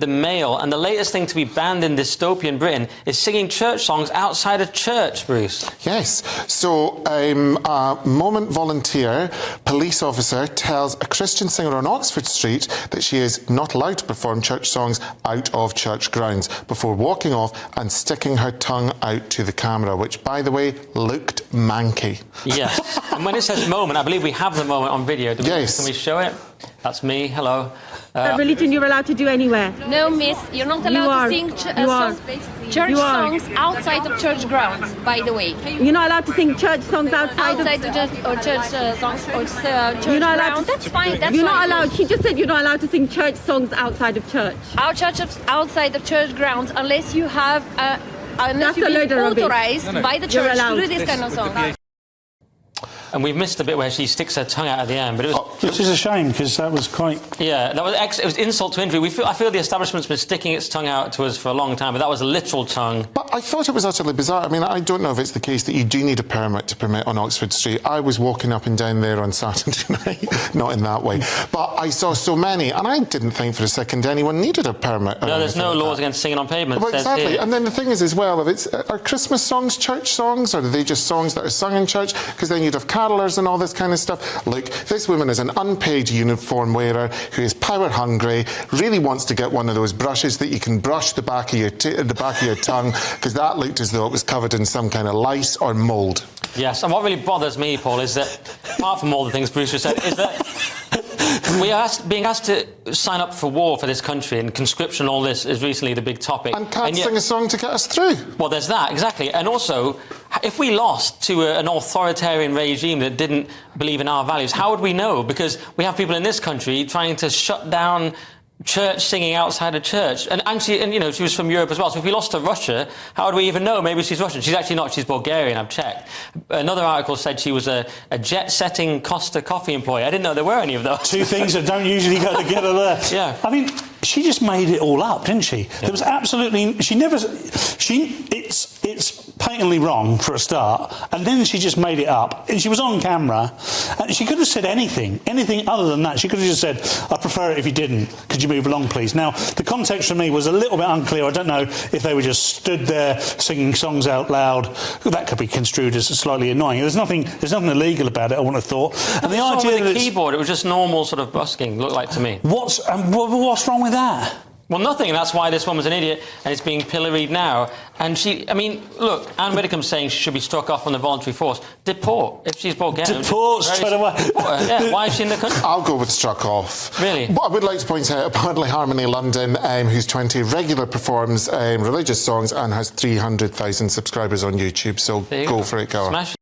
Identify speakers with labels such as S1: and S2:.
S1: The Mail, and the latest thing to be banned in dystopian Britain is singing church songs outside of church, Bruce.
S2: Yes. So a Moment volunteer police officer tells a Christian singer on Oxford Street that she is not allowed to perform church songs out of church grounds before walking off and sticking her tongue out to the camera, which, by the way, looked manky.
S1: Yes. And when it says moment, I believe we have the moment on video.
S2: Yes.
S1: Can we show it? That's me. Hello.
S3: A religion you're allowed to do anywhere.
S4: No, miss, you're not allowed to sing church songs outside of church grounds, by the way.
S3: You're not allowed to sing church songs outside
S4: of church songs or church
S3: you're not allowed
S4: grounds.
S3: To,
S4: that's fine, that's
S3: You're
S4: fine.
S3: not allowed, she just said you're not allowed to sing church songs outside of church.
S4: Outside of church grounds, unless you have, unless you've been authorized by the church to do this kind of song.
S1: And we've missed the bit where she sticks her tongue out at the end, but it was...
S5: Which is a shame, because that was quite...
S1: Yeah, that was it was insult to injury. I feel the establishment's been sticking its tongue out to us for a long time, but that was a literal tongue.
S2: But I thought it was utterly bizarre. I mean, I don't know if it's the case that you do need a permit to permit on Oxford Street. I was walking up and down there on Saturday night, not in that way, but I saw so many, and I didn't think for a second anyone needed a permit.
S1: No, there's no laws against singing on pavement.
S2: Well, exactly. And then the thing is as well, if are Christmas songs church songs, or are they just songs that are sung in church? Because then you'd have carolers and all this kind of stuff. Look, this woman is an unpaid uniform wearer who is power hungry, really wants to get one of those brushes that you can brush the back of your tongue, because that looked as though it was covered in some kind of lice or mould.
S1: Yes, and what really bothers me, Paul, is that, apart from all the things Bruce just said, is that we are being asked to sign up for war for this country, and conscription, all this is recently the big topic.
S2: And can't sing a song to get us through.
S1: Well, there's that, exactly. And also, if we lost to an authoritarian regime that didn't believe in our values, how would we know? Because we have people in this country trying to shut down church singing outside of church, and you know, she was from Europe as well. So if we lost to Russia, how would we even know? Maybe she's Russian. She's actually not. She's Bulgarian. I've checked. Another article said she was a jet-setting Costa coffee employee. I didn't know there were any of those.
S5: Two things that don't usually go together there.
S1: Yeah.
S5: I mean, she just made it all up, didn't she? Yeah. There was absolutely... It's patently wrong for a start, and then she just made it up. And she was on camera, and she could have said anything other than that. She could have just said, "I prefer it if you didn't. Could you move along, please?" Now, the context for me was a little bit unclear. I don't know if they were just stood there singing songs out loud. That could be construed as slightly annoying. There's nothing illegal about it, I wouldn't have thought. And the idea
S1: with the keyboard, it was just normal sort of busking, looked like to me.
S5: What's wrong with that?
S1: Well, nothing, and that's why this woman's an idiot, and it's being pilloried now. And I mean, look, Anne Widdecombe's saying she should be struck off from the voluntary force. Deport, if she's Bulgarian.
S5: Deport straight away.
S1: Yeah, why is she in the country?
S2: I'll go with struck off.
S1: Really?
S2: But I would like to point out, apparently Harmony London, who's 20, regularly performs religious songs and has 300,000 subscribers on YouTube, so go for it, girl.
S1: Smash.